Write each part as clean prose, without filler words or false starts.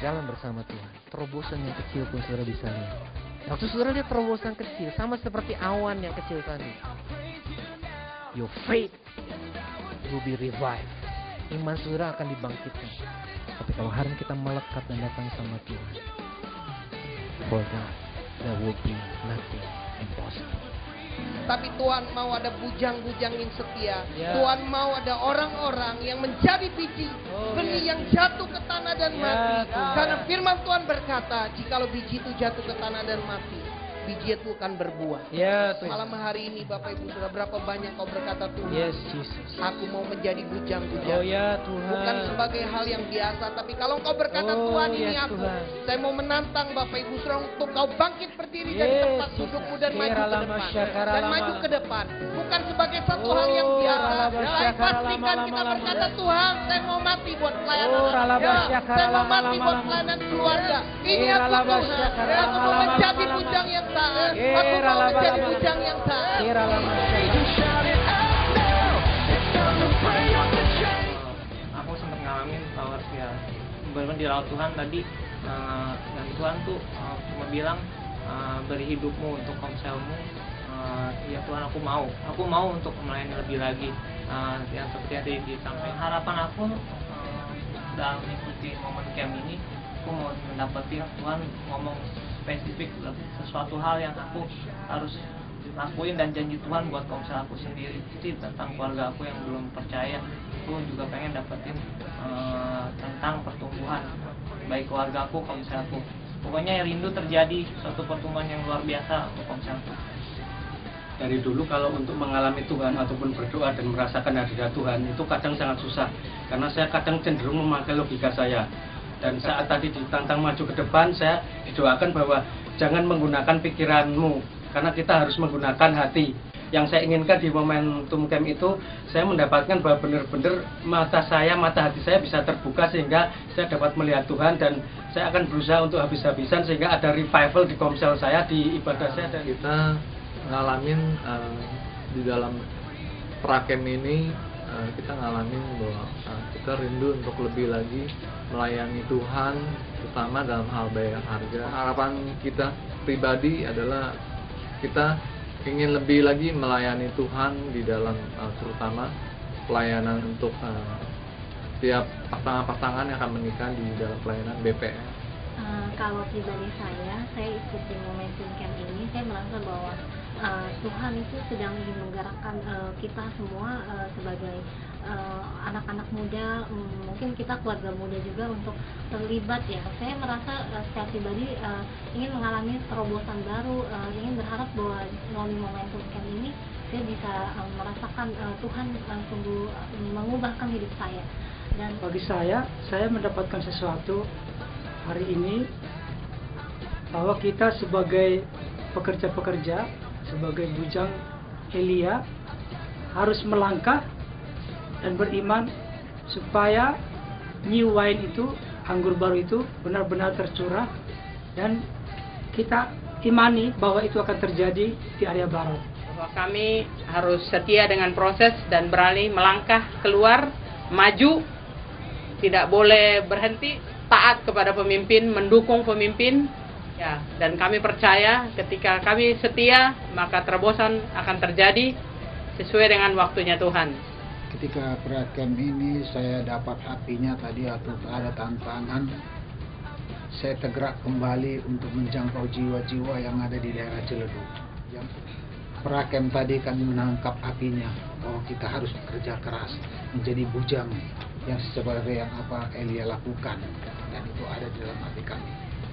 jalan bersama Tuhan, terobosan yang kecil pun saudara bisa lihat. Waktu saudara lihat terobosan kecil, sama seperti awan yang kecil tadi, your faith will be revived. Iman saudara akan dibangkitkan. Tapi kalau hari ini kita melekat dan datang sama Tuhan, for God, there will be nothing impossible. Tapi Tuhan mau ada bujang-bujang yang setia. Ya. Tuhan mau ada orang-orang yang menjadi biji benih yang jatuh ke tanah dan mati. Tuhan. Karena firman Tuhan berkata, jikalau biji itu jatuh ke tanah dan mati, biji itu akan berbuah. Ya, Tuhan. Malam hari ini Bapak Ibu Saudara, berapa banyak kau berkata, Tuhan, Yes, Jesus. aku mau menjadi bujang-bujang. Oh ya, Tuhan. Bukan sebagai hal yang biasa, tapi kalau engkau berkata, Oh, Tuhan ini yes, aku, Tuhan. saya mau menantang Bapak Ibu Saudara untuk kau bangkit berdiri dari Yes, tempat Jesus. dudukmu dan maju ke Keralama, depan. syakaralama. Dan maju ke depan. Bukan sebagai satu hal yang Oh, biasa. ralaba, Tapi syakaralama, pastikan kita lama, berkata, Tuhan, saya mau mati buat pelayanan. Oh, ralaba, Ya, saya mau syakaralama, mati buat lama. pelayanan keluarga. Ini Eh, aku ralaba, Tuhan. syakaralama, Aku mau lama, menjadi lama. bujang yang taat. Eh, Aku mau ralaba, menjadi lama. bujang yang taat. Keralama, Aku sempat ngalamin bahwa ya benar di laut Tuhan tadi, dan Tuhan tuh cuma bilang beri hidupmu untuk komselmu. Ya Tuhan, aku mau untuk melayani lebih lagi, yang seperti yang tadi disampaikan. Harapan aku dalam mengikuti momen camp ini, aku mau mendapati Tuhan ngomong spesifik sesuatu hal yang aku harus lakuin, dan janji Tuhan buat komsel aku sendiri sih tentang keluarga aku yang belum percaya. Aku juga pengen dapetin tentang pertumbuhan baik keluarga aku, komsel aku. Pokoknya rindu terjadi suatu pertumbuhan yang luar biasa untuk komsel aku. Dari dulu kalau untuk mengalami Tuhan ataupun berdoa dan merasakan hadirat Tuhan itu kadang sangat susah, karena saya kadang cenderung memakai logika saya. Dan saat tadi ditantang maju ke depan, saya didoakan bahwa jangan menggunakan pikiranmu, karena kita harus menggunakan hati. Yang saya inginkan di momentum camp itu, saya mendapatkan bahwa benar-benar mata hati saya bisa terbuka sehingga saya dapat melihat Tuhan, dan saya akan berusaha untuk habis-habisan sehingga ada revival di komsel saya, di ibadah saya. Dan kita ngalamin di dalam prakem ini, kita ngalamin bahwa kita rindu untuk lebih lagi melayani Tuhan, terutama dalam hal bayar harga. Harapan kita pribadi adalah kita ingin lebih lagi melayani Tuhan di dalam terutama pelayanan untuk setiap pasangan-pasangan yang akan menikah di dalam pelayanan BPM. Kalau pribadi saya ikut di momentum camp ini, saya merasa bahwa Tuhan itu sedang ingin menggerakkan kita semua sebagai anak-anak muda, mungkin kita keluarga muda juga untuk terlibat ya. Saya merasa secara pribadi ingin mengalami terobosan baru, ingin berharap bahwa melalui momentum camp ini saya bisa merasakan Tuhan sungguh mengubahkan hidup saya. Dan bagi saya mendapatkan sesuatu hari ini bahwa kita sebagai pekerja-pekerja, sebagai bujang Elia harus melangkah dan beriman supaya new wine itu, anggur baru itu benar-benar tercurah, dan kita imani bahwa itu akan terjadi di area barat. Bahwa kami harus setia dengan proses dan berani melangkah keluar, maju, tidak boleh berhenti, taat kepada pemimpin, mendukung pemimpin. Ya, dan kami percaya ketika kami setia, maka terobosan akan terjadi sesuai dengan waktunya Tuhan. Ketika prakem ini saya dapat apinya tadi atau ada tantangan, saya tergerak kembali untuk menjangkau jiwa-jiwa yang ada di daerah Ciledug. Yang prakem tadi kami menangkap apinya, bahwa kita harus bekerja keras menjadi bujang yang seperti yang apa Elia lakukan, dan itu ada di dalam hati kami.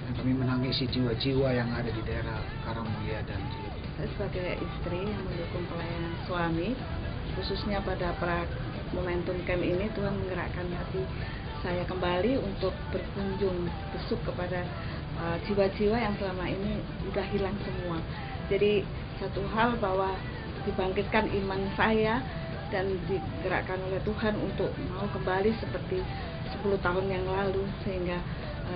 Dan kami menangisi jiwa-jiwa yang ada di daerah Karangmulia dan Ciledug. Saya sebagai istri yang mendukung pelayanan suami, khususnya pada momentum camp ini, Tuhan menggerakkan hati saya kembali untuk berkunjung besuk kepada jiwa-jiwa yang selama ini sudah hilang semua. Jadi satu hal bahwa dibangkitkan iman saya dan digerakkan oleh Tuhan untuk mau kembali seperti 10 tahun yang lalu, sehingga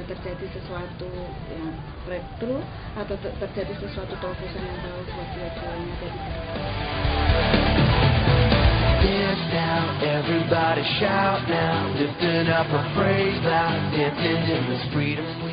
terjadi sesuatu yang breakthrough atau terjadi sesuatu terobosan yang baru buat jiwa-jiwa yang ada di dalam. Dance now, everybody. Everybody shout now, lifting up a praise loud, dancing in this freedom we